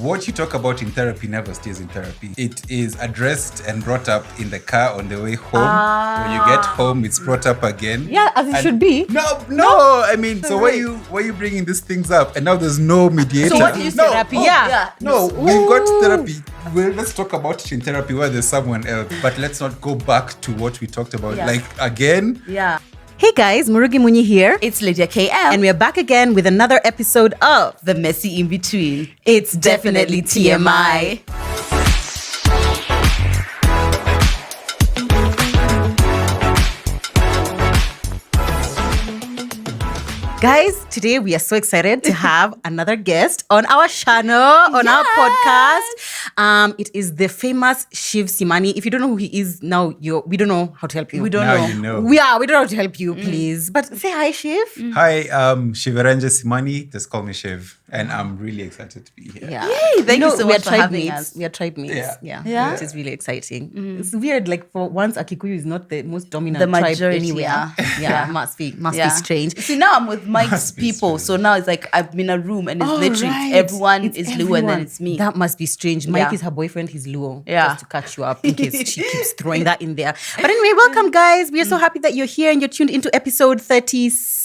what you talk about in therapy never stays in therapy. It is addressed and brought up in the car on the way home. When you get home, it's brought up again. Yeah, as it should be. No. I mean, so why are you bringing these things up? And now there's no mediator. So what is therapy? No, we've got therapy. Well, let's talk about it in therapy where there's someone else. But let's not go back to what we talked about. Like, again. Yeah. Hey guys, Murugi Munyi here. It's Lydia KM. And we are back again with another episode of The Messy In Between. It's Definitely TMI. Guys, today we are so excited to have another guest on our channel, on our podcast. It is the famous Shiv Simani. If you don't know who he is now, we don't know how to help you. We don't now know. You know. We don't know how to help you, please. But say hi, Shiv. Hi, Shiv Simani. Just call me Shiv. And I'm really excited to be here. Yeah. Yay, thank you so much for having us. We are tribe mates. Yeah. Which is really exciting. It's weird, like for once, Akikuyu is not the most dominant The tribe majority, anywhere. yeah. Must be strange. See, now I'm with Mike's people, so now it's like I'm in a room and it's literally everyone is Luo and then it's me. That must be strange. Mike is her boyfriend, he's Luo. Yeah. Just to catch you up in case she keeps throwing that in there. But anyway, welcome guys. We are so happy that you're here and you're tuned into episode 36.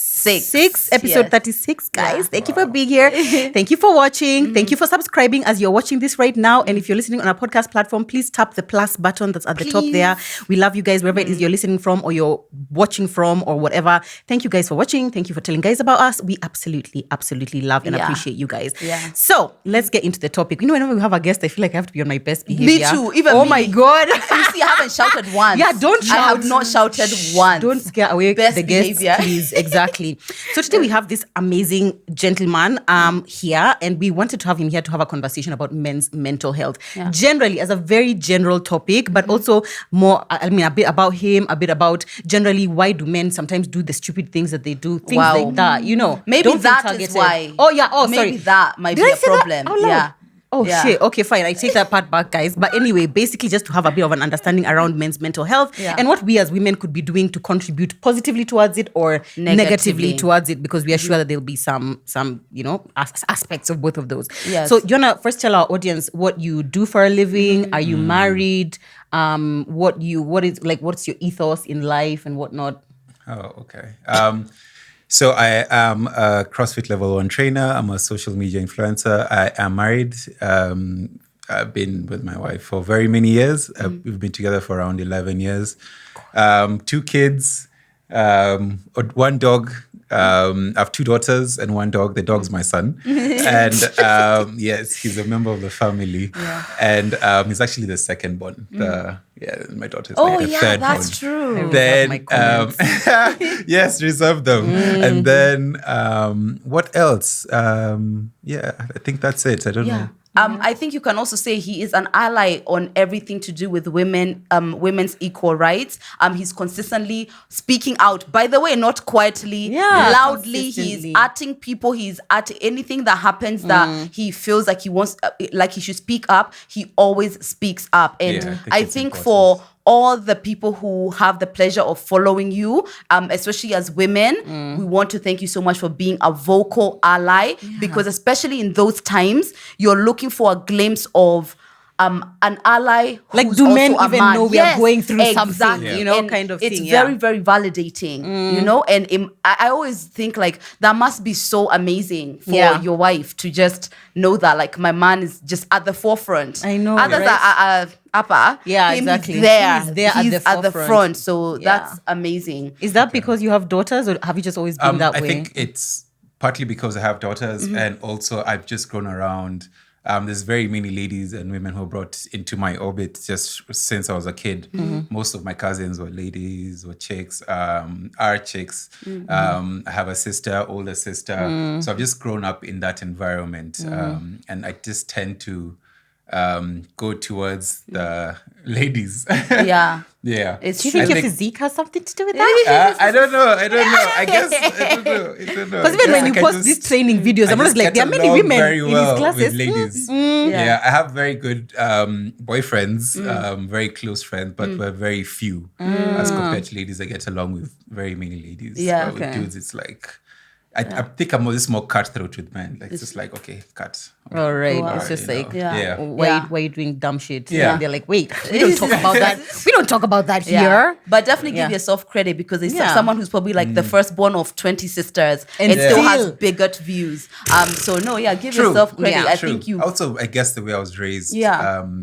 Episode 36, guys. Yeah. Thank you for being here. Thank you for watching. Thank you for subscribing as you're watching this right now. And if you're listening on our podcast platform, please tap the plus button that's at the top there. We love you guys wherever it is you're listening from or you're watching from or whatever. Thank you guys for watching. Thank you for telling guys about us. We absolutely love and appreciate you guys. Yeah. So let's get into the topic. You know, whenever we have a guest, I feel like I have to be on my best behavior. Me too. Even oh me. my God. You see, I haven't shouted once. Yeah, don't shout. I have not shouted once. Don't scare away Best the guests, behavior. please. Exactly. So today we have this amazing gentleman here, and we wanted to have him here to have a conversation about men's mental health. Yeah. Generally, as a very general topic, but also more, a bit about him, a bit about generally why do men sometimes do the stupid things that they do, things like that, you know. Maybe Don't feel that targeted. is why. Oh, yeah. Oh, sorry. Maybe that might Did be I a say that problem. out loud? Yeah. Oh, Yeah. shit. Okay, fine. I take that part back, guys. But anyway, basically just to have a bit of an understanding around men's mental health and what we as women could be doing to contribute positively towards it or negatively towards it, because we are sure that there'll be some aspects of both of those. Yes. So, you want to first tell our audience what you do for a living? Are you married? What's your ethos in life and whatnot? Oh, okay. So I am a CrossFit Level 1 trainer. I'm a social media influencer. I am married. I've been with my wife for very many years. We've been together for around 11 years. 2 kids, one dog. I have 2 daughters and 1 dog. The dog's my son. And yes, he's a member of the family. Yeah. And he's actually the second born. My daughter's like the third born. That's true. Then, yes, reserve them. And then, what else? I think that's it. I don't know. I think you can also say he is an ally on everything to do with women, women's equal rights. He's consistently speaking out. By the way, not quietly, loudly. He's atting people. He's at anything that happens that he feels like he wants, like he should speak up. He always speaks up. And I think for all the people who have the pleasure of following you, especially as women, we want to thank you so much for being a vocal ally, because especially in those times, you're looking for a glimpse of an ally who's like, do men also a even man. know we are going through Exactly. something, you know, and kind of it's thing. It's very, very validating, you know, and I always think like that must be so amazing for your wife to just know that like my man is just at the forefront. I know, others right? Upper. Exactly. He's there. He's at the front. So that's amazing. Is that because you have daughters, or have you just always been that way? I think it's partly because I have daughters, and also I've just grown around. There's very many ladies and women who are brought into my orbit just since I was a kid. Most of my cousins were ladies or chicks, are chicks. I have a sister, older sister. So I've just grown up in that environment. And I just tend to go towards the ladies. Yeah. Yeah. Do you think your physique has something to do with that? I don't know. I guess I don't know. Because even when you post these training videos, I'm just like, there are many women very in well these classes. with ladies. Yeah, I have very good boyfriends, very close friends, but we're very few as compared to ladies. I get along with very many ladies. Yeah, But with dudes, it's like I think I'm just more cutthroat with men. Like, it's just like, okay, cut. All right. Wow. It's just You know, like, yeah. why are you doing dumb shit? Yeah. And they're like, wait, we don't talk about that. We don't talk about that here. But definitely give Yeah. yourself credit because it's Yeah. someone who's probably like the firstborn of 20 sisters And and still has still- bigot views. So no, give True. yourself credit. Yeah. I True. think you Also, I guess the way I was raised,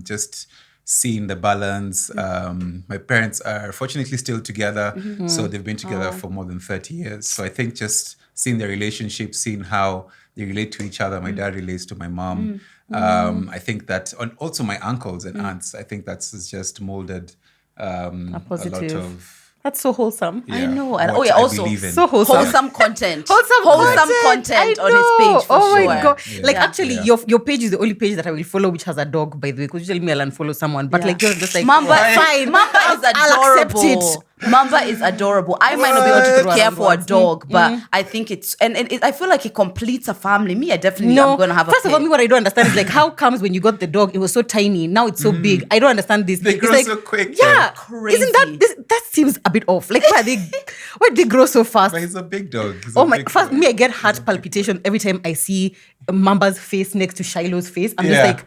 just seeing the balance. My parents are fortunately still together, so they've been together for more than 30 years. So I think just seeing the relationship, seeing how they relate to each other. My dad relates to my mom. I think that, and also my uncles and aunts, I think that's just molded a positive. lot of. That's so wholesome. I know. And And what I also believe in. So wholesome. wholesome content. Wholesome content I on his know. page for oh sure. my god! Yeah. Like Yeah. actually, your page is the only page that I will follow which has a dog. By the way, because usually me I'll unfollow someone, but Yeah. like you're just like Mamba, fine. Mamba is I'll accept adorable. it. Mamba is adorable. I might not be able to care for a What? dog, but I think it's and I feel like it completes a family. Me, I definitely am gonna have a First of all, pet. me what I don't understand is like how comes when you got the dog, it was so tiny, now it's so big. I don't understand this. They It's grow like, so quick, Yeah, yeah. Crazy. Isn't that seems a bit off? Like why did they grow so fast? But he's a big dog. He's Oh a my! big First, dog. me I get heart palpitation every time I see Mamba's face next to Shiloh's face. I'm Yeah. just like,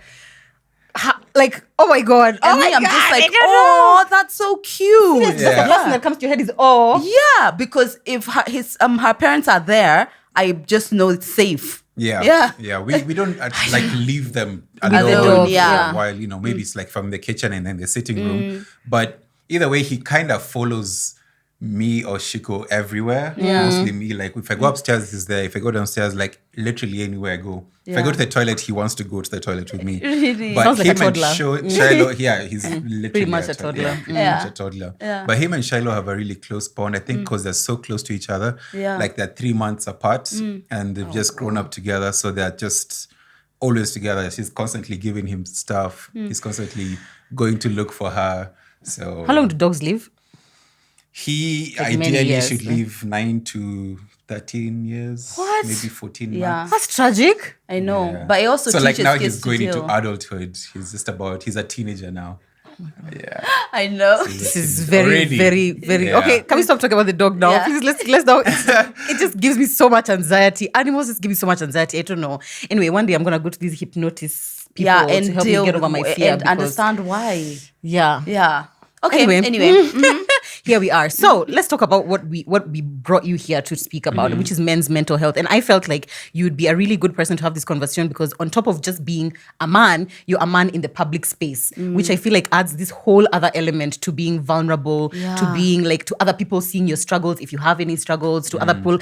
like oh my god! And oh me, my I'm god, just I like, don't oh, that's so cute. know. That's the Yeah. first thing that comes to your head is oh. Yeah, because if her parents are there, I just know it's safe. Yeah. Yeah. We don't like leave them the alone dog, for yeah. a while. You know, maybe it's like from the kitchen and then the sitting room. But either way, he kind of follows me or Shiko everywhere. Mostly me. Like if I go upstairs, he's there. If I go downstairs, like literally anywhere I go. If I go to the toilet, he wants to go to the toilet with me. Really? But Sounds like a him and toddler. Shiloh, yeah, he's literally Pretty much a toddler. Yeah, pretty Yeah. much a toddler. Yeah. But him and Shiloh have a really close bond. I think because they're so close to each other. Yeah. Like they're 3 months apart and they've just grown up together. So they're just always together. She's constantly giving him stuff. He's constantly going to look for her. So How long do dogs live? he Like many ideally years, should yeah. live 9 to 13 years. What? Maybe 14 Yeah. months. That's tragic. I know. Yeah. But it also so teaches like now kids he's going to into deal. adulthood. He's a teenager now. Yeah. I know. This is very, Already. very, very Yeah. okay. Can we stop talking about the dog now? Yeah. Please, let's now. It just gives me so much anxiety. Animals just give me so much anxiety. I don't know. Anyway, one day I'm gonna go to these hypnosis people Yeah, to and help me deal get over my fear. and because- understand why. Yeah. Yeah. Okay. Anyway. Anyway. Here we are. So let's talk about what we brought you here to speak about, which is men's mental health. And I felt like you'd be a really good person to have this conversation because on top of just being a man, you're a man in the public space, which I feel like adds this whole other element to being vulnerable, to Yeah. being like to other people seeing your struggles if you have any struggles, to other people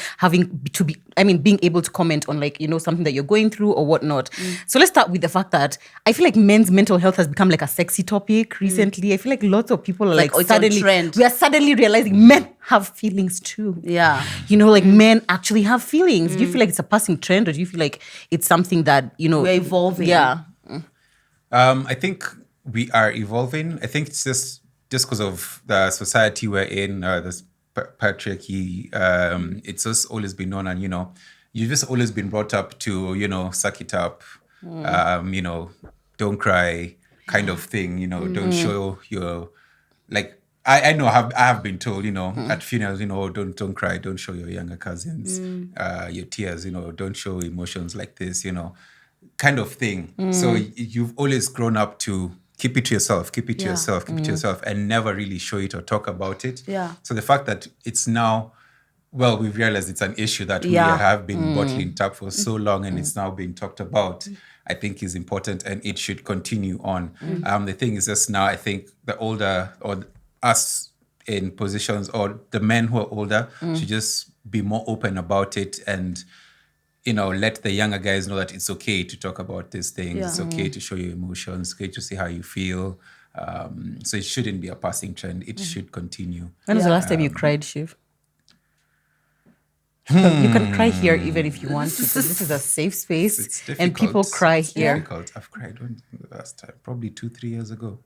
being able to comment on like, you know, something that you're going through or whatnot. So let's start with the fact that I feel like men's mental health has become like a sexy topic recently. I feel like lots of people are Like, like it's on suddenly trend. we are suddenly realizing men have feelings too. Yeah. You know, like men actually have feelings. Do you feel like it's a passing trend or do you feel like it's something that, you know, We're evolving. Yeah. I think we are evolving. I think it's just because of the society we're in, this patriarchy. It's just always been known, and you know, you've just always been brought up to, you know, suck it up, you know, don't cry, kind of thing. You know, don't show your like. I know I have been told, you know, at funerals, you know, don't cry, don't show your younger cousins your tears, you know, don't show emotions like this, you know, kind of thing. So you've always grown up to keep it to yourself, keep it to yourself, keep it to yourself, and never really show it or talk about it. Yeah. So the fact that it's now, well, we've realized it's an issue that we Yeah. have been bottling up for so long, and it's now being talked about, I think is important, and it should continue on. The thing is just now, I think the older or us in positions or the men who are older should just be more open about it and, you know, let the younger guys know that it's okay to talk about these things. Yeah. It's okay to show your emotions. It's okay to see how you feel. So it shouldn't be a passing trend. It should continue. When was the last time you cried, Shiv? You can cry here even if you want to, because this is a safe space It's difficult. and people cry It's here. difficult. I've cried when the last time, probably 2-3 years ago.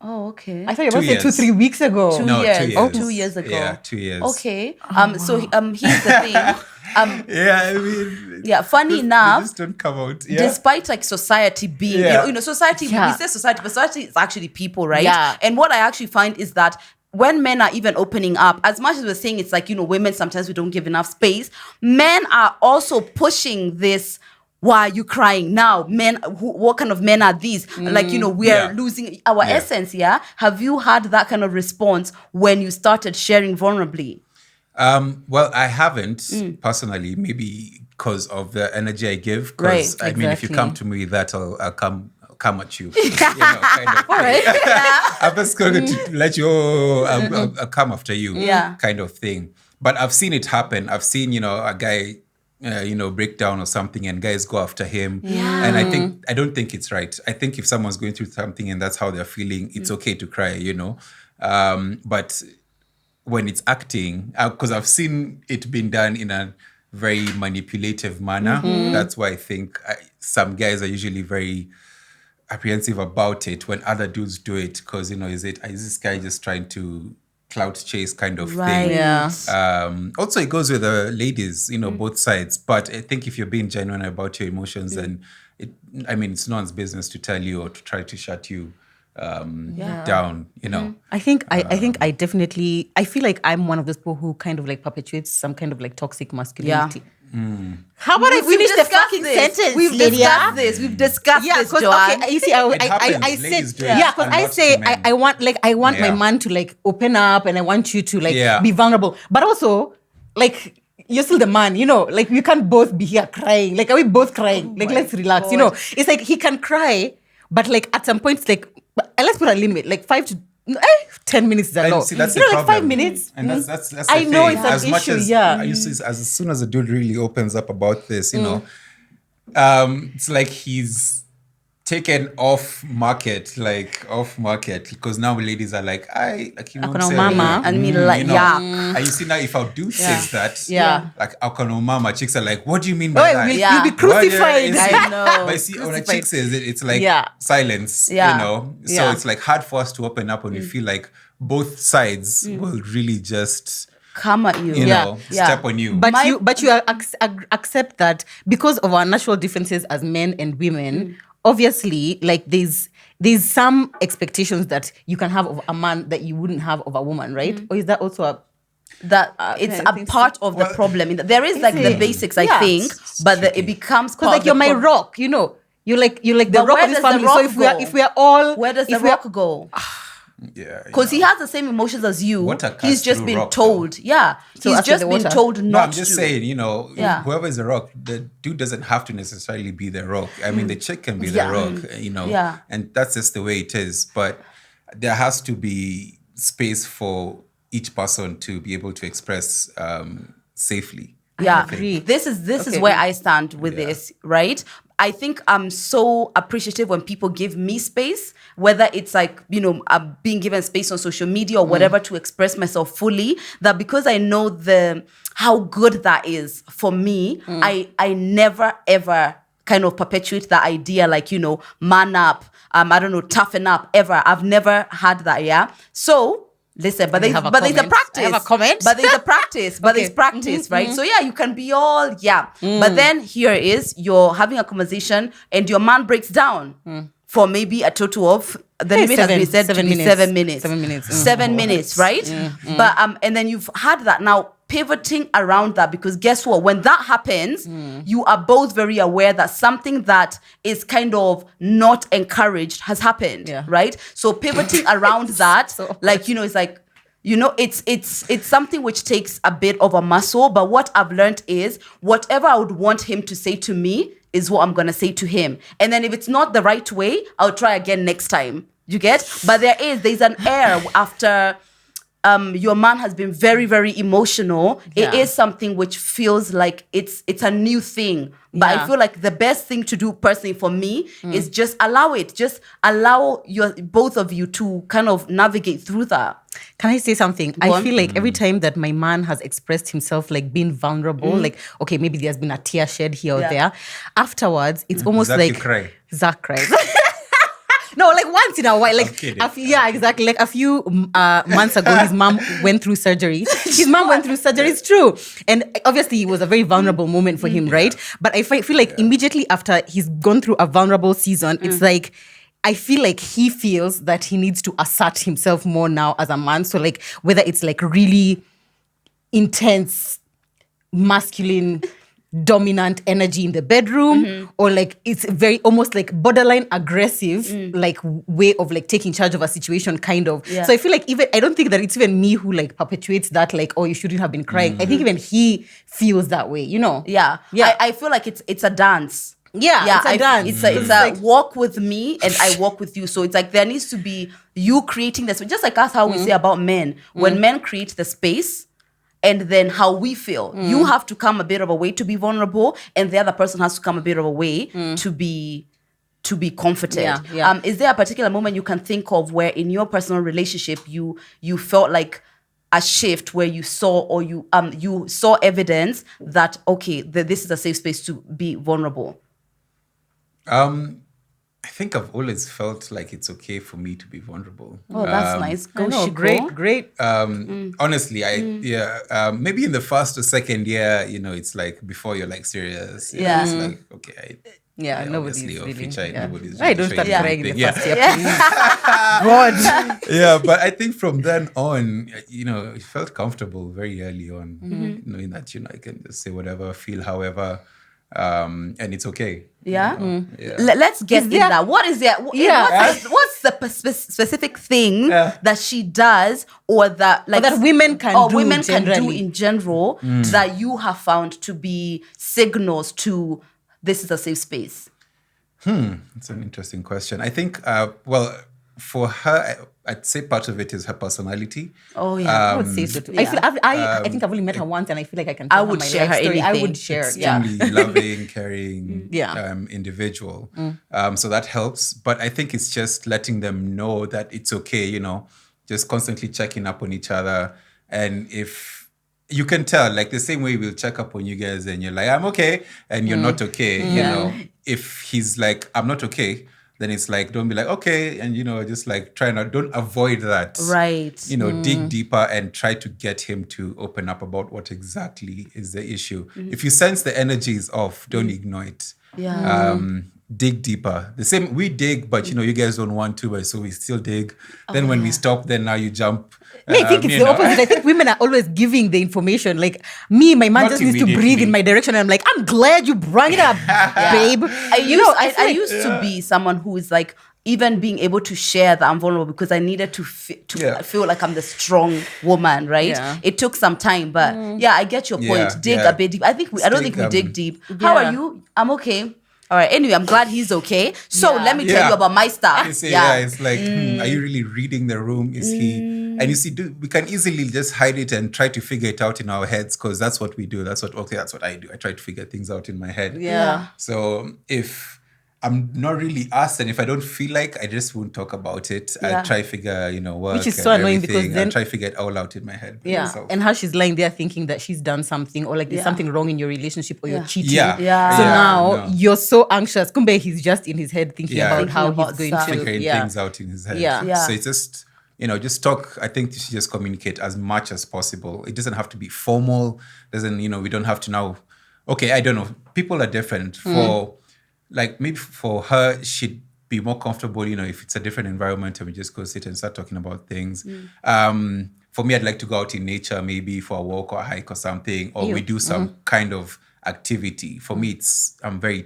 Oh, okay. I thought you were 2 going to say 2-3 years. weeks ago. 2 No, 2 years. years. Oh, 2 years ago. Yeah, 2 years. Okay. So here's the thing. Yeah, I mean, Yeah, funny they enough, just don't come out. Yeah. despite like society being, Yeah. you know, society, Yeah. we say society, but society is actually people, right? Yeah. And what I actually find is that when men are even opening up, as much as we're saying it's like, women, sometimes we don't give enough space, men are also pushing this. Why are you crying now? Men, what kind of men are these? Like, we are losing our essence, yeah? Have you had that kind of response when you started sharing vulnerably? Well, I haven't personally, maybe because of the energy I give. Because, Right, I mean, if you exactly. come to me with that, I'll come at you. Kind of. All right. I'm just going to let you, I'll come after you, kind of thing. But I've seen it happen. I've seen, a guy, break down or something and guys go after him. Yeah. And I don't think it's right. I think if someone's going through something and that's how they're feeling, it's okay to cry, But when it's acting, because I've seen it being done in a very manipulative manner. That's why I think some guys are usually very apprehensive about it when other dudes do it. Because, is this guy just trying to clout chase kind of thing? Yeah. Also, it goes with the ladies, both sides. But I think if you're being genuine about your emotions, then it's no one's business to tell you or to try to shut you down, I think I definitely, I feel like I'm one of those people who kind of like perpetuates some kind of like toxic masculinity. How about I finish the fucking sentence? We've Lydia? discussed this. We've discussed this, Joanne. Okay, you see, It I happens. said, Ladies do it yeah, a because I lot say to men. I want my Yeah. man to like open up, and I want you to like Yeah. be vulnerable, but also like you're still the man, like we can't both be here crying. Like, are we both crying? Like, let's relax. God. It's like he can cry, but like at some point, it's like let's put a limit, like 10 minutes is a And lot. see, that's the like problem. 5 minutes. And that's the I know thing. it's an as much issue, as, yeah. I used to, as soon as a dude really opens up about this, it's like he's taken off market, because now ladies are like, Akona mama. And me like, And you see now, if our dude says that, Yeah. like Akona mama, chicks are like, what do you mean by that? You'll be crucified. I know. But you see, when a chick says it, it's like Yeah. silence, Yeah. So Yeah. it's like hard for us to open up when we feel like both sides will really just, come at you. step on you. But you accept that because of our natural differences as men and women, obviously, like there's some expectations that you can have of a man that you wouldn't have of a woman, right? Or is that also a that it's I a think part of the problem. There is like the it? basics, I Yeah. think, but it becomes because like you're my rock, You're like the But rock where of this does the family. rock So go? if we are all Where does the if we are- rock go? Yeah, Because he has the same emotions as you. Water He's cuts just through been rock, told. Yeah. So He's after just the been water. told not No, I'm just to. saying, Yeah. whoever is the rock, the dude doesn't have to necessarily be the rock. I mean, the chick can be Yeah. the rock, Yeah. and that's just the way it is. But there has to be space for each person to be able to express safely. Yeah, agree. this is Okay. where I stand with Yeah. this, right? I think I'm so appreciative when people give me space, whether it's like, I'm being given space on social media or whatever to express myself fully, that because I know how good that is for me, I never ever kind of perpetuate that idea like, man up, I don't know, toughen up, ever. I've never had that, yeah? So, listen, but there's a comment. practice. I have a comment. But there's a practice. But there's Okay. practice, right? So yeah, you can be all, But then here is, you're having a conversation and your man breaks down for maybe a total of, the limit has been said to be 7 minutes. 7 minutes. 7 minutes, right? But and then you've had that. Now, pivoting around that, because guess what? When that happens, you are both very aware that something that is kind of not encouraged has happened, Yeah. right? So pivoting around that, so like, it's like, it's something which takes a bit of a muscle. But what I've learned is whatever I would want him to say to me is what I'm going to say to him. And then if it's not the right way, I'll try again next time. You get? But there's an air after your man has been very, very emotional. Yeah. It is something which feels like it's a new thing. But Yeah. I feel like the best thing to do personally for me is just allow it. Just allow both of you to kind of navigate through that. Can I say something? Go I on. feel like every time that my man has expressed himself, like being vulnerable, like, okay, maybe there's been a tear shed here or Yeah. there. Afterwards, it's almost Zach, like... you cry. Zach cries. No, like once in a while. Like, kidding. yeah, exactly. Like a few months ago, his mom went through surgery. His mom went through surgery, it's true. And obviously, it was a very vulnerable moment for him, right? But I feel like immediately after he's gone through a vulnerable season, it's like... I feel like he feels that he needs to assert himself more now as a man. So like whether it's like really intense, masculine, dominant energy in the bedroom, or like it's very almost like borderline aggressive, like way of like taking charge of a situation, kind of. Yeah. So I feel like even I don't think that it's even me who like perpetuates that, like, oh, you shouldn't have been crying. I think even he feels that way, you know? Yeah. I feel like it's a dance. Yeah, it's a dance. It's a walk with me and I walk with you. So it's like there needs to be you creating this. Just like us, how we say about men. When men create the space, and then how we feel. You have to come a bit of a way to be vulnerable, and the other person has to come a bit of a way to be comforted. Yeah. Is there a particular moment you can think of where in your personal relationship you felt like a shift where you saw or you saw evidence that okay, this is a safe space to be vulnerable? I think I've always felt like it's okay for me to be vulnerable. Oh, that's nice. Go, great. Honestly, maybe in the first or second year, it's like before you're like serious. It's like, okay, nobody's obviously, really. future, nobody's I really don't start showing crying in the anything. first year, please. God. Yeah, but I think from then on, it felt comfortable very early on, knowing that, I can just say whatever, feel however, and it's okay. Let's get in that. What is that? What's the specific thing that she does or that like that women can do women generally. can do in general that you have found to be signals to this is a safe space? That's an interesting question. I think, for her, I'd say part of it is her personality. Oh yeah, I would say so too. I think I've only met her once, and I feel like I can. Tell I would her my share life her story. anything. I would share. Extremely loving, caring, Yeah. individual. So that helps. But I think it's just letting them know that it's okay. Just constantly checking up on each other, and if you can tell, like the same way we'll check up on you guys, and you're like, I'm okay, and you're not okay. If he's like, I'm not okay, then it's like, don't be like, okay, and just like don't avoid that. Right. Dig deeper and try to get him to open up about what exactly is the issue. If you sense the energy is off, don't ignore it. Yeah. Dig deeper. The same, we dig, but you guys don't want to, but so we still dig. Then when we stop, then now you jump. I think it's the opposite. I think women are always giving the information. Like me, my man Not just needs to breathe immediately. in my direction. And I'm like, I'm glad you brought it up, babe. I used to be someone who is like, even being able to share that I'm vulnerable because I needed to feel like I'm the strong woman, right? Yeah. It took some time, but I get your point. Dig a bit deep. I don't think we dig deep. How are you? I'm okay. All right. Anyway, I'm glad he's okay. So let me tell you about my stuff. It's like, are you really reading the room? Is he? And you see, we can easily just hide it and try to figure it out in our heads because that's what we do. That's what I do. I try to figure things out in my head. Yeah. So if I'm not really asked, and if I don't feel like, I just won't talk about it. I try to figure, work. Which is so annoying because then I try to figure it all out in my head. Yeah. And how she's lying there thinking that she's done something or like there's something wrong in your relationship or you're cheating. Yeah. Yeah. So now you're so anxious. Kumbe, he's just in his head thinking about how Thinking he's about going stuff. to Figuring things out in his head. Yeah. So it's just, just talk. I think you should just communicate as much as possible. It doesn't have to be formal. We don't have to now, okay, I don't know. People are different. Like maybe for her, she'd be more comfortable, if it's a different environment and we just go sit and start talking about things. For me, I'd like to go out in nature, maybe for a walk or a hike or something, or we do some kind of activity. For me, I'm very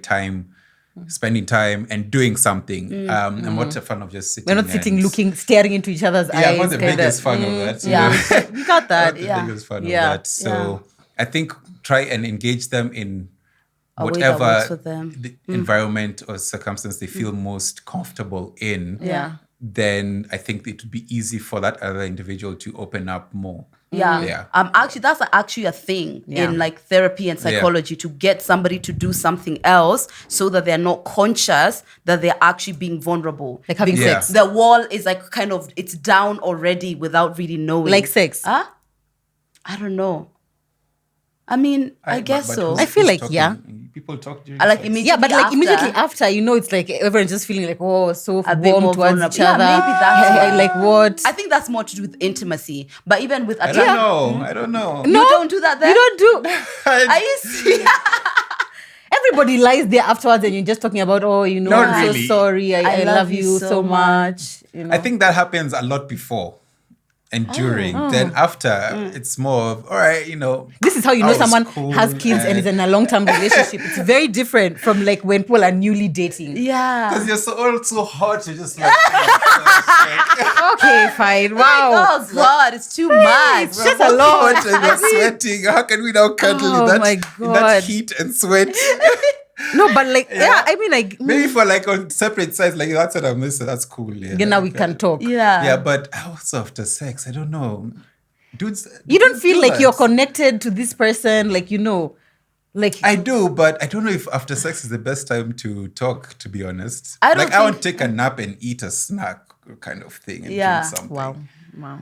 spending time and doing something. I'm not a fan of just sitting. We're not sitting, staring into each other's eyes. I'm not the biggest fan of that. You got that. I'm not the biggest fan of that. So I think try and engage them in whatever the environment or circumstance they feel most comfortable in, then I think it would be easy for that other individual to open up more. Yeah. Actually, that's actually a thing in like therapy and psychology to get somebody to do something else so that they're not conscious that they're actually being vulnerable. Like having sex. The wall is like it's down already without really knowing. Like sex. I don't know. I mean, I guess so. I feel like, People talk during like sex. immediately but like after. immediately after, it's like everyone's just feeling like, oh, so A bit warm more towards vulnerable. each other. Maybe that's like what? I think that's more to do with intimacy. But even with I don't know. You don't do that then? You don't do. Are you serious? everybody lies there afterwards and you're just talking about, oh, you know, Not I'm really. so sorry. I love you so much. You know? I think that happens a lot before and during. Then after, it's more of, all right, you know. This is how you know I was someone cool has kids and is in a long-term relationship. It's very different from like when people are newly dating. Yeah. Because you're all so hot, you're just like, Okay, fine. Wow. Oh God, it's too much. It's just a lot. hot and you're sweating. How can we now cuddle Oh in my in God. that heat and sweat? No, but like, yeah, I mean, like, Maybe for like on separate sides, like that's what I miss. That's cool. Yeah, now like, we can talk. Yeah, but also after sex, I don't know. Dudes, You don't dudes feel do like that. you're connected to this person, like, you know, like. I do, but I don't know if after sex is the best time to talk, to be honest. I don't like, I want think- to take a nap and eat a snack kind of thing and Yeah. drink something. Wow.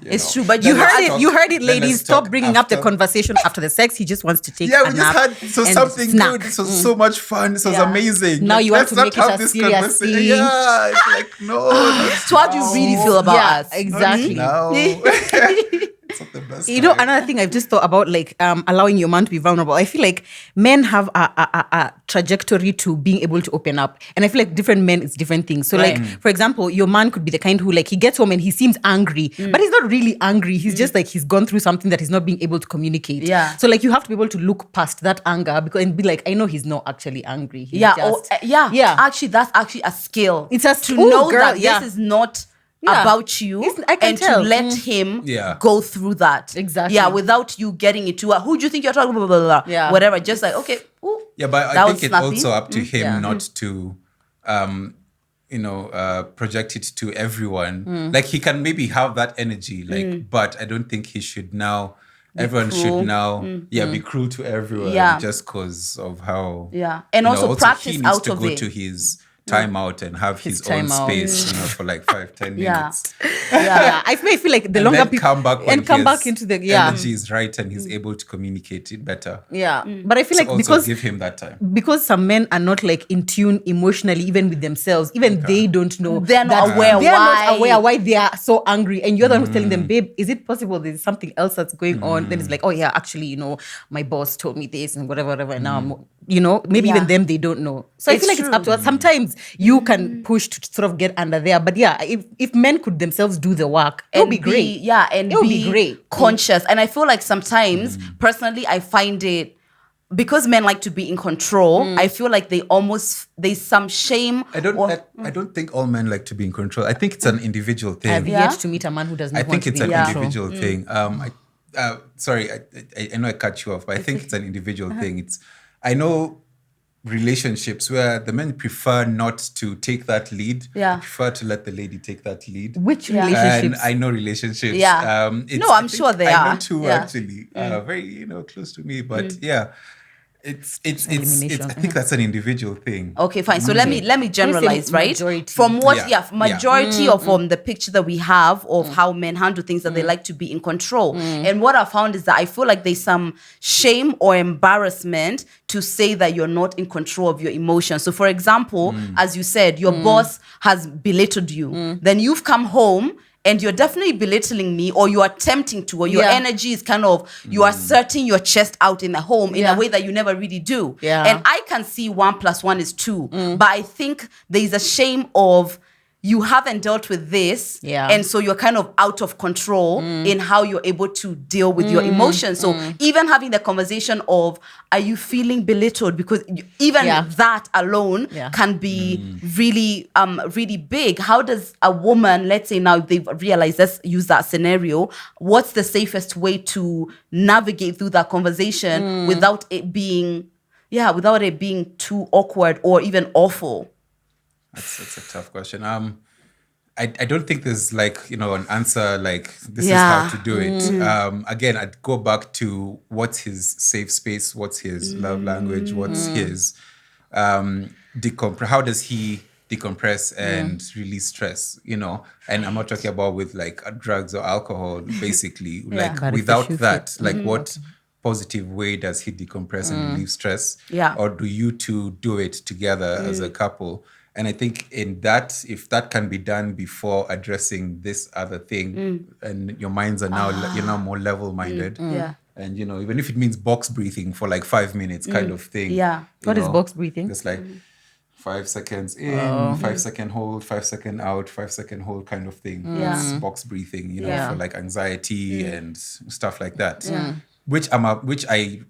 you It's know. true, but Then You let's heard it, talk- you heard it, then ladies. let's Stop talk bringing up the after. conversation after the sex. He just wants to take Yeah, a we just nap had and something snack. good. This was so much fun. This was Yeah. amazing. Now you want let's to not make it have a this serious conversation. thing. Yeah, it's like, no. So what do you really feel about Yeah, us? exactly. No. It's not the best You know, time. another thing I've just thought about, like allowing your man to be vulnerable. I feel like men have a trajectory to being able to open up, and I feel like different men it's different things. So, Right. like for example, your man could be the kind who like he gets home and he seems angry, but he's not really angry. He's just like he's gone through something that he's not being able to communicate. Yeah. So like you have to be able to look past that anger and be like, I know he's not actually angry. He's Yeah, just, yeah. Actually, that's actually a skill. It's a to ooh, know girl, that yeah. this is not Yeah. about you, I can and tell. to let him Yeah. go through that. Exactly. Yeah, without you getting into who do you think you're talking blah, blah, blah, blah, Yeah. whatever. Just like okay, ooh, Yeah, but that I was think it's snappy. also up to him Yeah. not to, project it to everyone. Like he can maybe have that energy, like, but I don't think he should now. Everyone cruel. should now, be cruel to everyone, Yeah. just because of how. Yeah. And you also practice he needs out to of go it. to his time out and have his own time out. space, for like 5-10 Yeah. minutes. yeah. I feel like the And longer then people come back when and come his back into the yeah. energy is right and he's able to communicate it better. Yeah, but I feel So like also because give him that time. because some men are not like in tune emotionally, even with themselves, even they don't know. They're not that- aware They are why. not aware why they are so angry, and you're the one who's telling them, babe, is it possible there's something else that's going on? Then it's like, oh yeah, actually, my boss told me this and whatever. And now I'm, maybe Yeah. even them they don't know. So I It's feel like it's up to true. us. Sometimes you can push to sort of get under there, but yeah, if men could themselves do the work, it would and be great. and It would be be great. conscious. And I feel like sometimes, personally, I find it because men like to be in control. I feel like there's some shame. I don't think all men like to be in control. I think it's an individual thing. I've Yeah. yet to meet a man who does not I want think to it's be an in control. individual thing. Sorry, I know I cut you off, but I think it's an individual thing. I know relationships where the men prefer not to take that lead. Yeah. They prefer to let the lady take that lead. Which Yeah. relationships? And I know relationships. Yeah. It's- No, I'm I think sure they I are. know two Yeah. actually, very close to me. But yeah, it's Elimination. I think that's an individual thing. Okay, fine. So let me generalize, right? majority. From what, Yeah. majority of from the picture that we have of how men handle things, that they like to be in control. And what I found is that I feel like there's some shame or embarrassment to say that you're not in control of your emotions. So, for example, as you said, your boss has belittled you. Then you've come home and you're definitely belittling me, or you are attempting to, or your Yeah. energy is kind of, you are asserting your chest out in the home in Yeah. a way that you never really do. Yeah. And I can see 1 + 1 is 2. But I think there's a shame of you haven't dealt with this. Yeah. And so you're kind of out of control in how you're able to deal with your emotions. So even having the conversation of, are you feeling belittled? Because even Yeah. that alone Yeah. can be really, really big. How does a woman, let's say now they've realized, let's use that scenario, what's the safest way to navigate through that conversation without it being too awkward or even awful? That's a tough question. I don't think there's like, an answer like this Yeah. is how to do it. Again, I'd go back to what's his safe space, what's his love language, what's his how does he decompress and release stress, And I'm not talking about with like drugs or alcohol, basically. Like But if without you that, like what positive way does he decompress and relieve stress? Yeah. Or do you two do it together as a couple? And I think in that, if that can be done before addressing this other thing, and your minds are now, you're now more level-minded, Yeah. And, even if it means box breathing for like 5 minutes kind of thing. Yeah. What is box breathing? It's like 5 seconds in, 5 second hold, 5 second out, 5 second hold kind of thing. It's box breathing, for like anxiety and stuff like that. Which I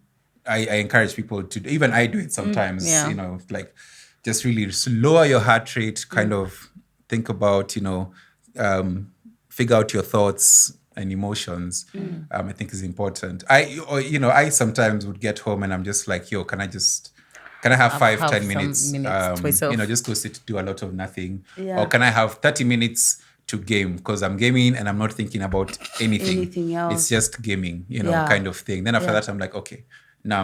encourage people to do. Even I do it sometimes, like just really lower your heart rate, kind of think about, figure out your thoughts and emotions. I think is important. I sometimes would get home and I'm just like, can I have 5-10 minutes to myself. just go sit, do a lot of nothing. Yeah. Or can I have 30 minutes to game because I'm gaming and I'm not thinking about anything else. It's just gaming, kind of thing. Then after that, I'm like, okay, now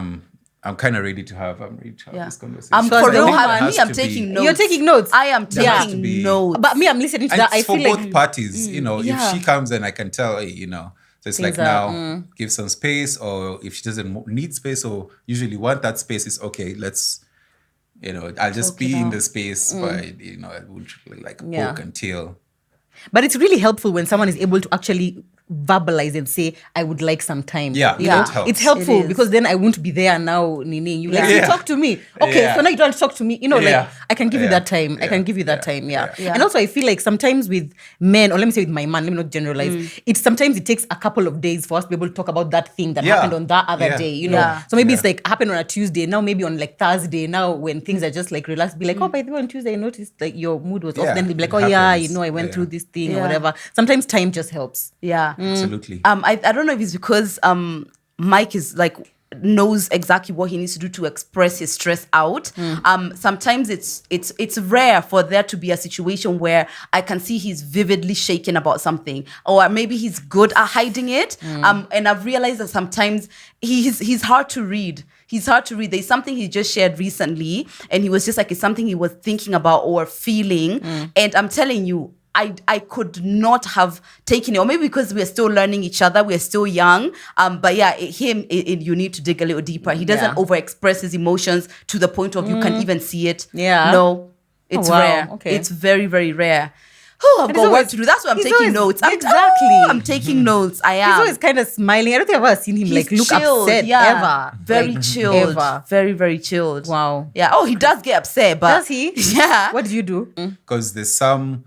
I'm kind of ready to have this conversation. I'm So for the real. woman I'm taking notes. You're taking notes. I am There has to taking be- notes. But me, I'm listening to And that. I it's for feel both like parties, if she comes and I can tell, hey, so it's like Things are, now give some space, or if she doesn't need space or usually want that space, it's okay. Let's, I'll just Talk be it in out. the space, but I won't really like Yeah. poke until. But it's really helpful when someone is able to actually verbalize and say, I would like some time. Yeah, You that know? helps. It's helpful It is. because then I won't be there now, Nini. You like, Yeah. you talk to me. Okay, Yeah. so now you don't talk to me. Yeah. Like I can give you Yeah. that time. I Yeah. can give you that Yeah. time. Yeah. Yeah. And also I feel like sometimes with men, or let me say with my man, let me not generalize. Sometimes it takes a couple of days for us to be able to talk about that thing that Yeah. happened on that other Yeah. day. Yeah. So maybe Yeah. it's like happened on a Tuesday. Now maybe on like Thursday. Now when things are just like relaxed, be like, oh, by the way, on Tuesday I noticed like your mood was off. Yeah, Then they'll be like, it oh yeah, happens. I went Yeah. through this thing or Yeah. whatever. Sometimes time just helps. Yeah. Absolutely. I don't know if it's because Mike is like knows exactly what he needs to do to express his stress out. Sometimes it's rare for there to be a situation where I can see he's vividly shaken about something, or maybe he's good at hiding it. And I've realized that sometimes he's hard to read. He's hard to read. There's something he just shared recently, and he was just like, it's something he was thinking about or feeling. And I'm telling you, I could not have taken it, or maybe because we're still learning each other, we're still young. But yeah, you need to dig a little deeper. He doesn't Yeah. overexpress his emotions to the point of you can even see it. Yeah. No, it's wow. rare. Okay. It's very, very rare. Oh, I've And got he's work always- to do. That's why I'm he's taking always- notes. exactly. I'm taking notes. I am. He's always kind of smiling. I don't think I've ever seen him like look chilled, upset ever. Very Like, chilled. Ever. Very, very chilled. Wow. Yeah. Oh, he does get upset, but Does he? Yeah. What do you do? Because there's some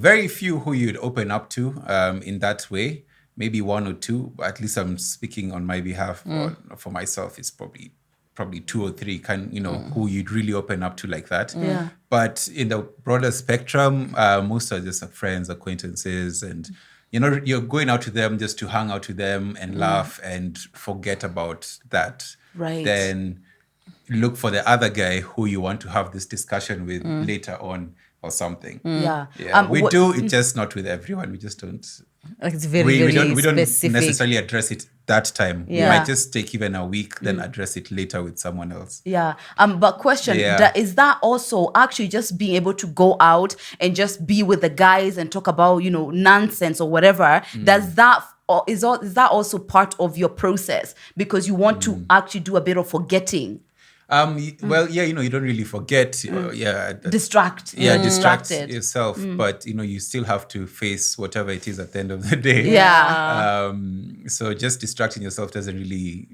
very few who you'd open up to in that way. Maybe one or two, but at least I'm speaking on my behalf. Or for myself, it's probably 2 or 3 who you'd really open up to like that. Yeah. But in the broader spectrum, most are just friends, acquaintances, and you're going out to them just to hang out with them and laugh and forget about that. Right. Then look for the other guy who you want to have this discussion with later on or something. Yeah. Yeah, we do it, just not with everyone. We just don't. Like it's very, We very don't specific. necessarily address it that time. Yeah. We might just take even a week, then address it later with someone else. Yeah. But question, Yeah. is that also actually just being able to go out and just be with the guys and talk about, nonsense or whatever? Does that is that also part of your process because you want to actually do a bit of forgetting? Well, yeah, you don't really forget. Distract. Distract Distracted. yourself, but you still have to face whatever it is at the end of the day. Yeah. So just distracting yourself doesn't really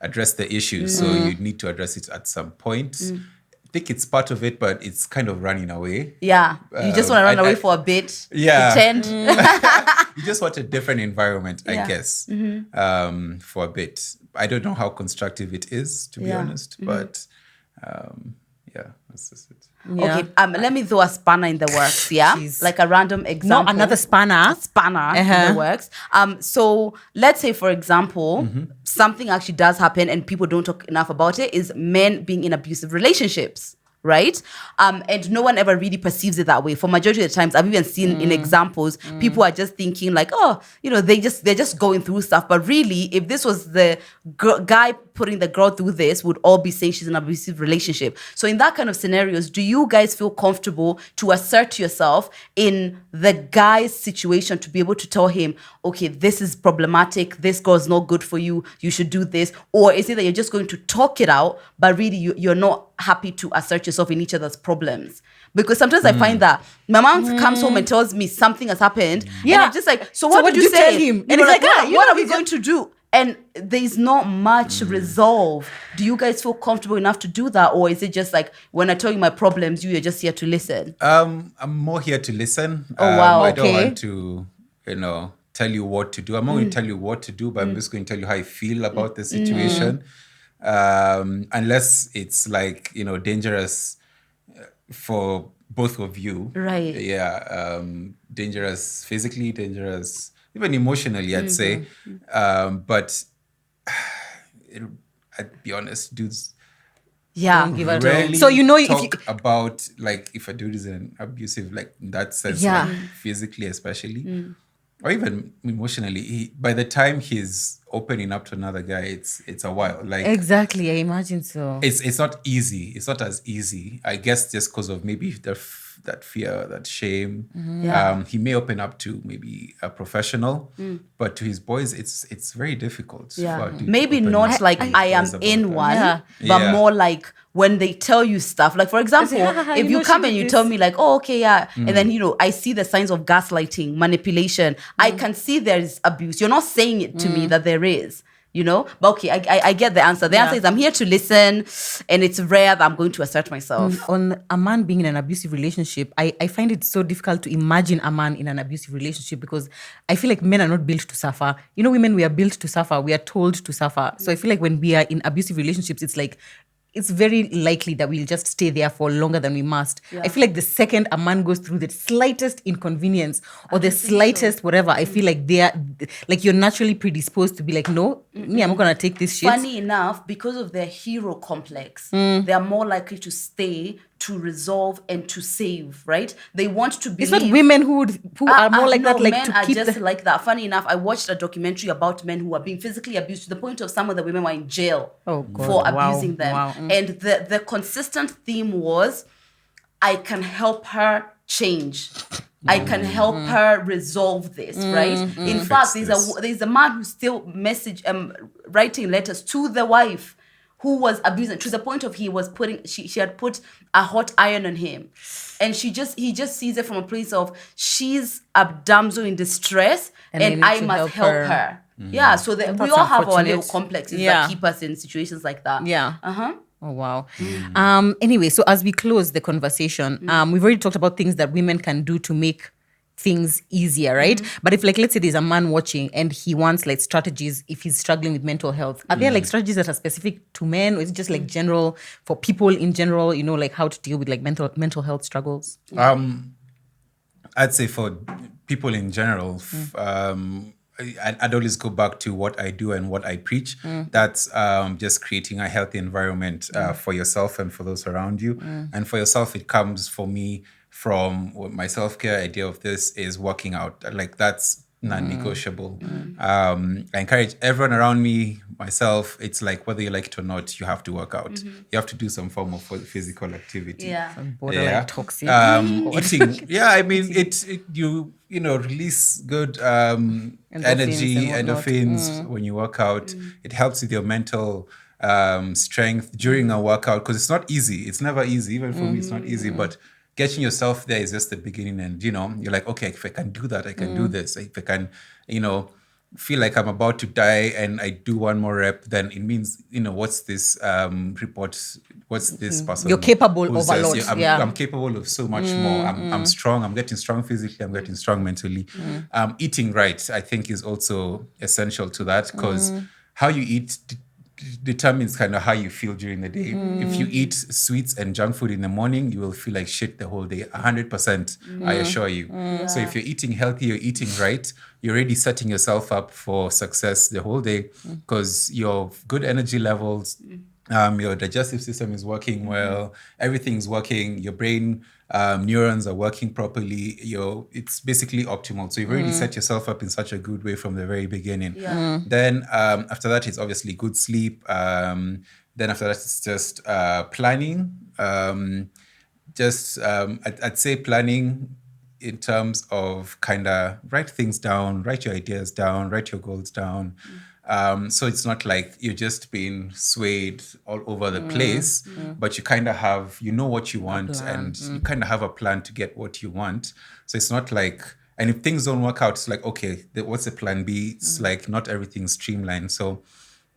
address the issue. So you need to address it at some point. I think it's part of it, but it's kind of running away. Yeah. You just want to run I- away I- for a bit. Yeah. Pretend. You just want a different environment, I Yeah. guess, for a bit. I don't know how constructive it is, to be Yeah. honest, but yeah, that's just it. Yeah. Okay. Let me throw a spanner in the works. Yeah. Jeez. Like a random example. Not another spanner. Spanner in Uh-huh. the works. So let's say, for example, something actually does happen and people don't talk enough about it is men being in abusive relationships. Right? And no one ever really perceives it that way. For majority of the times, I've even seen in examples, people are just thinking like, oh, they're just going through stuff. But really, if this was the guy putting the girl through this, would all be saying she's in an abusive relationship. So in that kind of scenarios, do you guys feel comfortable to assert yourself in the guy's situation to be able to tell him, okay, this is problematic, this girl's not good for you, you should do this? Or is it that you're just going to talk it out, but really you're not happy to assert yourself in each other's problems? Because sometimes I find that my mom comes home and tells me something has happened. Yeah. And I'm just like, so what did you tell say? him? And it's like, what are we he's going to do? and there's not much resolve. Do you guys feel comfortable enough to do that, or is it just like when I tell you my problems, you're just here to listen? I'm more here to listen. Oh, wow, I don't okay. want to, tell you what to do. I'm not going to tell you what to do, but I'm just going to tell you how I feel about the situation. Unless it's like, dangerous for both of you. Right. Yeah. Dangerous physically, dangerous, even emotionally, I'd say. But I'd be honest, dudes Yeah. Don't give a rarely damn. So if talk you, about like if a dude is an abusive, like in that sense, Yeah. like, physically especially, or even emotionally. By the time he's opening up to another guy, it's a while. Like exactly, I imagine so. it's not easy. It's not as easy. I guess just because of maybe that fear, that shame. Yeah. He may open up to maybe a professional, but to his boys, it's very difficult. for Yeah. a dude to Maybe open not up like to his I am boys about in that. one, Yeah. but Yeah. more like when they tell you stuff. Like, for example, if you you know, come she and did you this. tell me like, oh, okay, yeah. And then, I see the signs of gaslighting, manipulation. I can see there is abuse. You're not saying it to me that there is. But okay, I get the answer. The answer is I'm here to listen, and it's rare that I'm going to assert myself. On a man being in an abusive relationship, I find it so difficult to imagine a man in an abusive relationship because I feel like men are not built to suffer. Women, we are built to suffer. We are told to suffer. So I feel like when we are in abusive relationships, it's like it's very likely that we'll just stay there for longer than we must. I feel like the second a man goes through the slightest inconvenience or the slightest whatever, I feel like you're naturally predisposed to be like, no, me, I'm not gonna take this shit. Funny enough, because of their hero complex, they are more likely to stay, to resolve, and to save, right? They want to believe. It's not women who are more like no, that, like men to are keep just like that. Funny enough, I watched a documentary about men who are being physically abused to the point of some of the women were in jail Oh, God. for Wow. abusing them. Wow. And the consistent theme was, I can help her change. I can help her resolve this, right? In fact, there's a man who still writing letters to the wife who was abusing to the point of she had put a hot iron on him, and he just sees it from a place of she's a damsel in distress and I must help her. Yeah, so we all have our little unfortunate. complexes Yeah. that keep us in situations like that. Yeah. Uh-huh. Oh, wow. Anyway, so as we close the conversation, we've already talked about things that women can do to make things easier, right? But if like, let's say there's a man watching and he wants like strategies if he's struggling with mental health, are there like strategies that are specific to men, or is it just like general for people in general, like how to deal with like mental health struggles? I'd say for people in general, I'd always go back to what I do and what I preach. That's just creating a healthy environment for yourself and for those around you. And for yourself, it comes for me from my self-care idea of this is working out. Like that's non-negotiable. I encourage everyone around me, myself, it's like whether you like it or not, you have to work out. You have to do some form of physical activity. Yeah. Borderline toxic. Eating, I mean, you release good energy, and whatnot. endorphins when you work out. It helps with your mental strength during a workout because it's not easy. It's never easy. Even for me, it's not easy. But getting yourself there is just the beginning. And, you're like, okay, if I can do that, I can do this. If I can, feel like I'm about to die and I do one more rep, then it means, what's this report? What's this person? You're capable who of a says, lot. I'm capable of so much more. I'm strong. I'm getting strong physically. I'm getting strong mentally. Eating right, I think, is also essential to that because how you eat determines kind of how you feel during the day. If you eat sweets and junk food in the morning, you will feel like shit the whole day, 100%, I assure you. So if you're eating healthy, you're eating right, you're already setting yourself up for success the whole day because your good energy levels, your digestive system is working well, everything's working, your brain neurons are working properly, it's basically optimal. So you've already set yourself up in such a good way from the very beginning. Then after that, it's obviously good sleep. Then after that, it's just planning. I'd say planning in terms of kind of write things down, write your ideas down, write your goals down. So it's not like you're just being swayed all over the place, but you kind of have, what you want and you kind of have a plan to get what you want. So it's not like And if things don't work out, it's like, okay, what's the plan B? It's like not everything's streamlined. So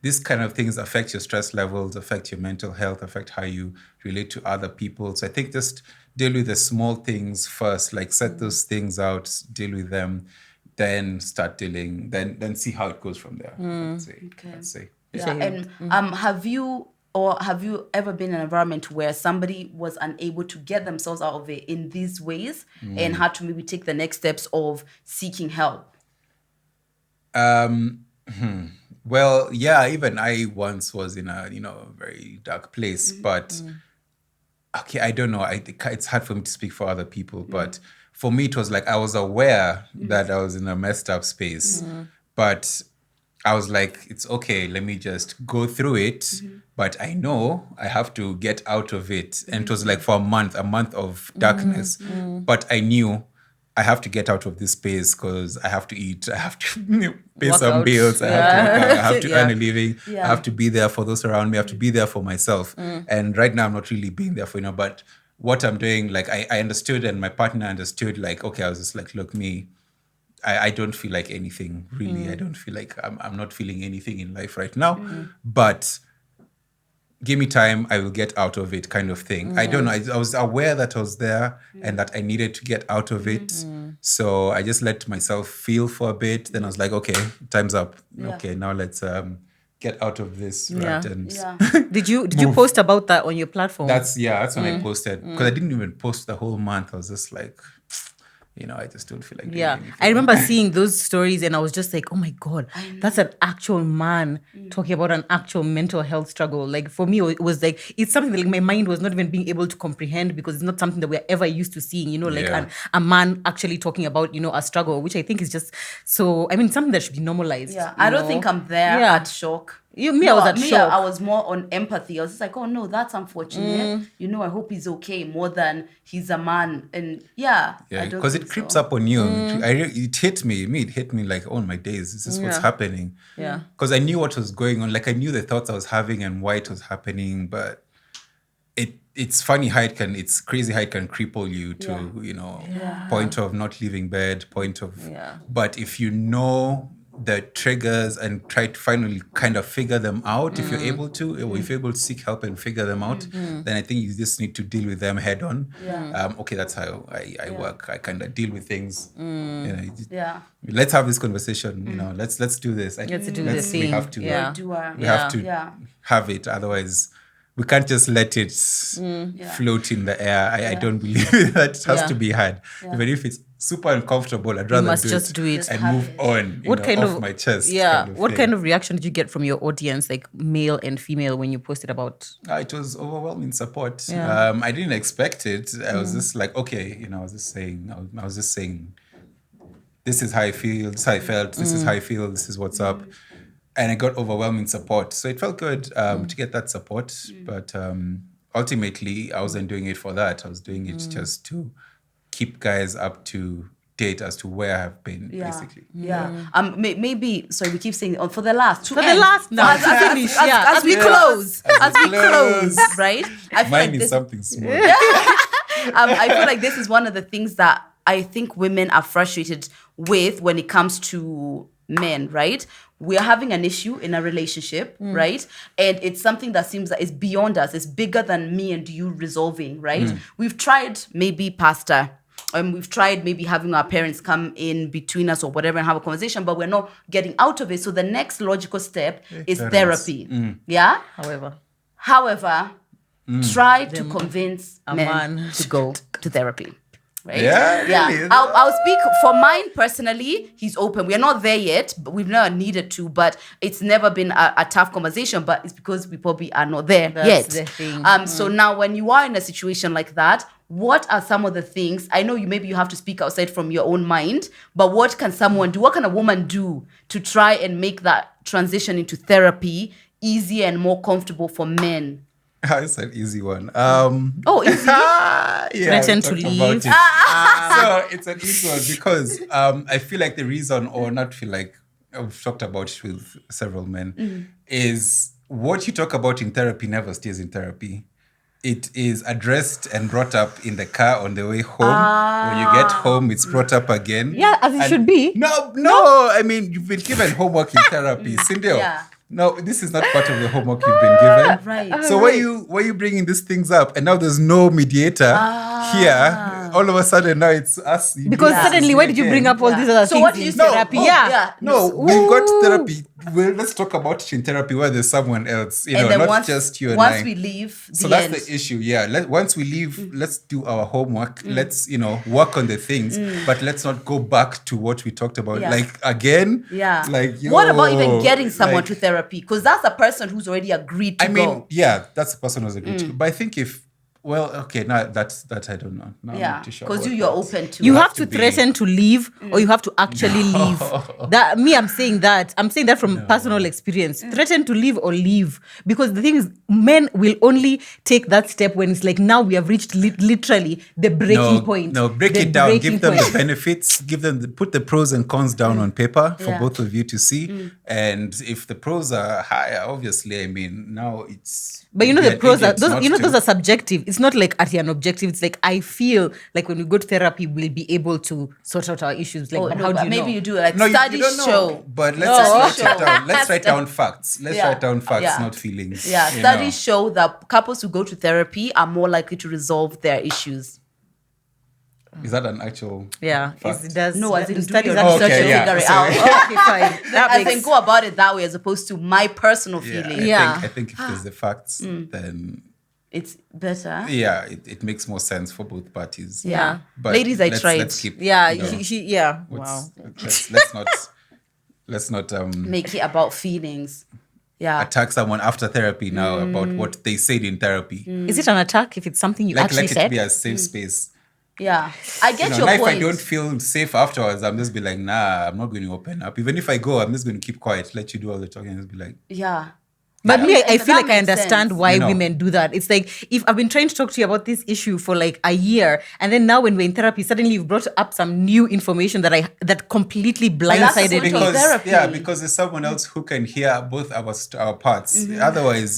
these kind of things affect your stress levels, affect your mental health, affect how you relate to other people. So I think just deal with the small things first, like set those things out, deal with them, then start dealing, then see how it goes from there. Let's say. Yeah. And have you ever been in an environment where somebody was unable to get themselves out of it in these ways and had to maybe take the next steps of seeking help? Well, yeah, even I once was in a, very dark place, but okay, I don't know. I think it's hard for me to speak for other people, but for me, it was like I was aware that I was in a messed up space, but I was like, it's okay, let me just go through it, but I know I have to get out of it. And it was like for a month of darkness, but I knew I have to get out of this space because I have to eat, I have to pay some bills, I have to work out, I have to earn a living, I have to be there for those around me, I have to be there for myself. And right now I'm not really being there for, but what I'm doing, like I understood and my partner understood, like, okay, I was just like, look, I don't feel like anything, really. I don't feel like I'm not feeling anything in life right now, but give me time, I will get out of it kind of thing. I don't know. I was aware that I was there and that I needed to get out of it. So I just let myself feel for a bit. Then I was like, okay, time's up. Yeah. Okay, now let's get out of this. Right? And Did you post about that on your platform? that's when I posted. Because I didn't even post the whole month. I was just like, I just don't feel like doing anything. I remember seeing those stories and I was just like, oh my God, that's an actual man talking about an actual mental health struggle. Like for me, it was like, it's something that like my mind was not even being able to comprehend because it's not something that we're ever used to seeing, a man actually talking about, a struggle, which I think is just so, something that should be normalized. Yeah, I don't think I'm there at shock. I was at shock. I was more on empathy. I was just like, oh no, that's unfortunate. I hope he's okay more than he's a man. And because it creeps up on you. It hit me. It hit me like, oh my days, this is what's happening. Yeah. Because I knew what was going on. Like I knew the thoughts I was having and why it was happening, but it's funny how it's crazy how it can cripple you to, point of not leaving bed, point of, but if you know the triggers and try to finally kind of figure them out, if you're able to, or if you're able to seek help and figure them out, then I think you just need to deal with them head on. Okay, that's how I work. I kind of deal with things. Let's have this conversation. Let's do this. Let's do this thing. We have to. We have to have it. Otherwise, we can't just let it float in the air. I don't believe that. It has to be had. Even if it's super uncomfortable, I'd rather do it and move on. What kind off of my chest? What kind of reaction did you get from your audience, like male and female, when you posted about? It was overwhelming support. I didn't expect it. I was just like, okay, I was just saying, this is how I feel. This is how I felt. This is how I feel. This is what's up. And I got overwhelming support. So it felt good to get that support. But ultimately, I wasn't doing it for that. I was doing it just to keep guys up to date as to where I have been, basically. Maybe, sorry, we keep saying, for the last, now, as we close, right? Mine is something small. I feel like this is one of the things that I think women are frustrated with when it comes to men, right? We are having an issue in a relationship, right? And it's something that seems that is beyond us. It's bigger than me and you resolving, right? We've tried maybe pastor. We've tried maybe having our parents come in between us or whatever and have a conversation, but we're not getting out of it. So the next logical step is therapy. Yeah? However, try to convince a man to go to therapy. Right? Really. I'll speak for mine personally. He's open. We're not there yet, but we've never needed to. But it's never been a tough conversation. But it's because we probably are not there yet. The thing. So now, when you are in a situation like that, what are some of the things? I know you have to speak outside from your own mind. But what can someone do? What can a woman do to try and make that transition into therapy easier and more comfortable for men? It's an easy one. Easy? Threaten to leave. So it's an easy one because I feel like the reason, or not feel like, I've talked about it with several men, is what you talk about in therapy never stays in therapy. it is addressed and brought up in the car on the way home. When you get home, it's brought up again. Yeah, as it should be. No. I mean, you've been given homework in therapy, Cindy. Yeah. No, this is not part of the homework you've been given. Right. So why you bringing these things up? And now there's no mediator here. All of a sudden now it's us. Because suddenly, why did you bring up all these other So things what did in you say? therapy? No, we've got therapy. Well, let's talk about it in therapy where there's someone else, And then not once, just you and once I. we leave, So the that's end. the issue. Yeah. Once we leave, let's do our homework. Let's, work on the things, but let's not go back to what we talked about. Yeah. Like again. Yeah. Like, what about even getting someone like, to therapy? Because that's a person who's already agreed to go. yeah, that's the person who's agreed to go. But I think that I don't know. No, I'm Yeah. not too sure Because about you're that. open to You it. have to threaten to leave, or you have to actually leave. I'm saying that. I'm saying that from personal experience. Threaten to leave or leave. Because the thing is, men will only take that step when it's like, now we have reached literally the breaking point. No, break The it down. breaking Give them point. the benefits. Put the pros and cons down on paper for Yeah. both of you to see. And if the pros are higher, obviously, I mean, now it's. But the they're pros are idiots not to. those are subjective. It's not like at an objective. It's like, I feel like when we go to therapy, we'll be able to sort out our issues. Like, Oh, but no, how do but you maybe know? you do like No, you studies don't know. show. But No. let's write it Show. down. Let's write down facts. Let's Yeah. write down facts, Yeah. not feelings. Yeah, you studies know. show that couples who go to therapy are more likely to resolve their issues. Is that an actual Yeah, fact? it does. No, as in the do studies your are research Okay, and yeah, figure it sorry. out. Okay, fine. That As in makes go about it that way as opposed to my personal Yeah, feeling. Yeah. I think if there's the facts, then It's better. yeah, it makes more sense for both parties. Yeah. But Ladies, I tried. Let's keep. Yeah, you know, yeah. what's- Wow. Let's not Make it about feelings. Yeah. attack someone after therapy now about what they said in therapy. Is it an attack if it's something you Like actually it said? be a safe space. Yeah. I get Now your if point. I don't feel safe afterwards, I'm just be like, nah, I'm not going to open up. Even if I go, I'm just going to keep quiet, let you do all the talking, and just be like, Yeah. But me, I That feel like I makes understand sense. why You know. women do that. It's like, if I've been trying to talk to you about this issue for like a year, and then now when we're in therapy, suddenly you've brought up some new information that completely that's blindsided the me. point of because therapy. because there's someone else who can hear both our parts. Otherwise,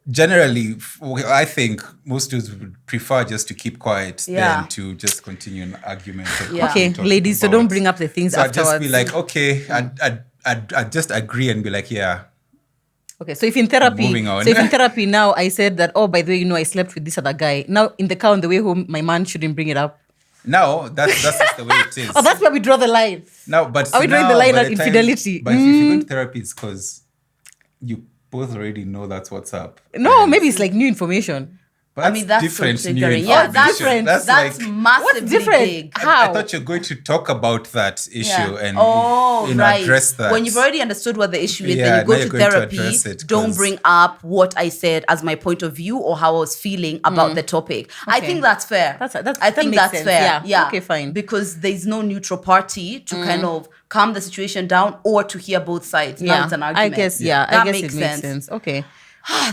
generally, I think most dudes would prefer just to keep quiet Yeah. than to just continue an argument. or Yeah. Okay, talking ladies, so about. don't bring up the things So I'd afterwards. just be like, okay, I'd just agree and be like, yeah. Okay, so if in therapy, Moving on. now I said that, oh, by the way, I slept with this other guy. Now in the car on the way home, my man shouldn't bring it up. Now that's just the way it is. Oh, that's where we draw the line. Now, but Are we drawing the now, line by at time- infidelity? But if you go to therapy, it's because you both already know that's what's up. No, And- maybe it's like new information. But I mean, that's different. so new triggering. Yeah, that's information. different. That's like, massively What's different? big. I How? thought you're going to talk about that issue Yeah. and right. address that. When you've already understood what the issue is, Yeah, then you now go you're to going to therapy. address it, Don't 'cause- bring up what I said as my point of view or how I was feeling about the topic. I Okay. think that's fair. That's- I that think makes that's sense. fair. Yeah. Okay, fine. Because there's no neutral party to kind of calm the situation down or to hear both sides. Now it's an I argument. guess, That I guess makes it makes sense. sense. Okay.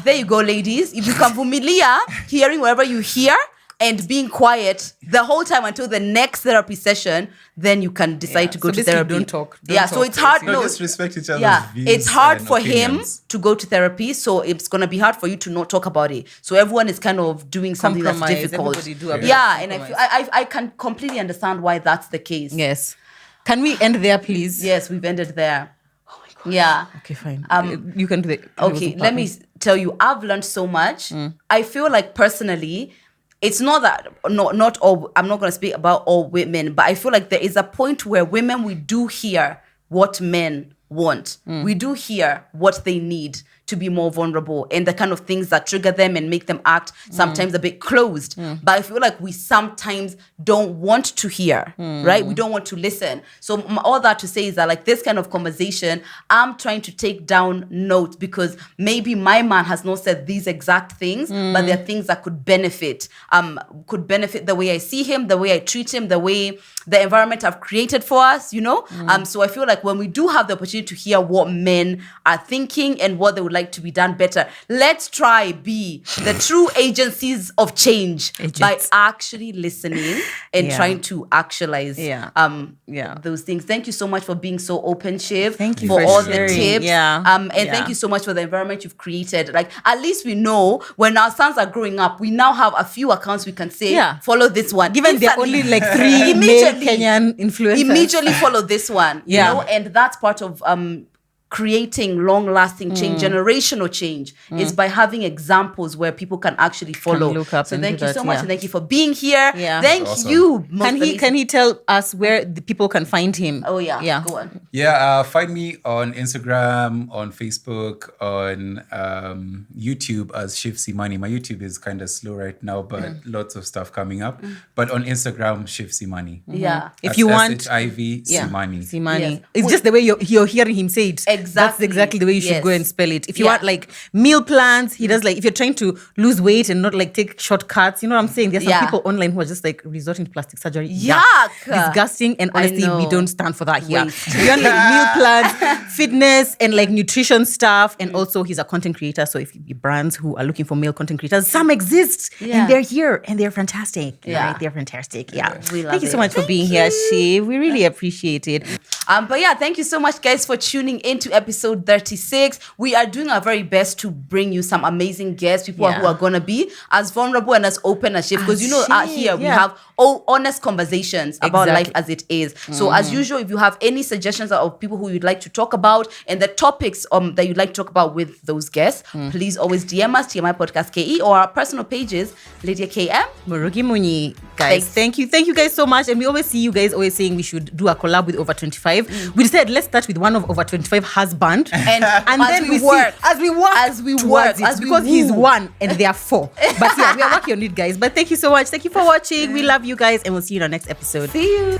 There you go, ladies. If you can familiar hearing wherever you hear and being quiet the whole time until the next therapy session, then you can decide to go So to basically, therapy. don't talk. Don't Yeah, so talk. it's hard. No, just respect each other's Yeah, views it's hard and for opinions. him to go to therapy, so it's gonna be hard for you to not talk about it. So everyone is kind of doing something that's Compromise. difficult. Everybody do a bit of Yeah, and compromise. I can completely understand why that's the case. Yes. Can we end there, please? Yes, we've ended there. Oh my god. Yeah. Okay, fine. You can do the. Okay, let me tell you, I've learned so much. I feel like personally, it's not that not all. I'm not going to speak about all women, but I feel like there is a point where women, we do hear what men want. We do hear what they need to be more vulnerable and the kind of things that trigger them and make them act sometimes a bit closed. But I feel like we sometimes don't want to hear, right? We don't want to listen. So all that to say is that like this kind of conversation, I'm trying to take down notes because maybe my man has not said these exact things, but there are things that could benefit the way I see him, the way I treat him, the way the environment I've created for us, So I feel like when we do have the opportunity to hear what men are thinking and what they would would like to be done better. Let's try be the true agencies of change by actually listening and trying to actualize those things. Thank you so much for being so open, Shiv. Thank you for all sharing. the tips. And thank you so much for the environment you've created. Like, at least we know when our sons are growing up, we now have a few accounts we can say, follow this one. Given there are only like 3 male Kenyan influencers. Immediately follow this one. You know? And that's part of creating long-lasting change, generational change, is by having examples where people can actually follow. Look up so and thank do you that, so much, and thank you for being here. Thank awesome. you. Can he tell us where the people can find him? Oh yeah. Go on. Find me on Instagram, on Facebook, on YouTube as Shiv Simani. My YouTube is kind of slow right now, but lots of stuff coming up. But on Instagram, Shiv Simani. Yeah. If you want SHIV Simani. Simani. Yes. It's just the way you're hearing him say it. That's exactly the way you should go and spell it. If you want like meal plans, he does like, if you're trying to lose weight and not like take shortcuts, you know what I'm saying? There's some people online who are just like resorting to plastic surgery. Yuck. Disgusting. And honestly, we don't stand for that here. We want like meal plans, fitness, and like nutrition stuff. And also he's a content creator. So if you brands who are looking for male content creators, some exist and they're here and they're fantastic. Right? They're fantastic. Thank you so much for being here, Shiv. We really appreciate it. But thank you so much, guys, for tuning into episode 36. We are doing our very best to bring you some amazing guests, people who are going to be as vulnerable and as open as Shiv. Because here we have honest conversations about life as it is. So as usual, if you have any suggestions of people who you'd like to talk about and the topics that you'd like to talk about with those guests, please always DM us, TMI Podcast KE, or our personal pages, Lydia KM. Murugi Muni. Guys, thank you guys so much. And we always see you guys always saying we should do a collab with Over 25. We decided let's start with one of Over 25 husband and then we work because he's 1 and they are 4. But we are working on it, guys. But thank you so much. Thank you for watching. We love you guys, and we'll see you in our next episode. See you.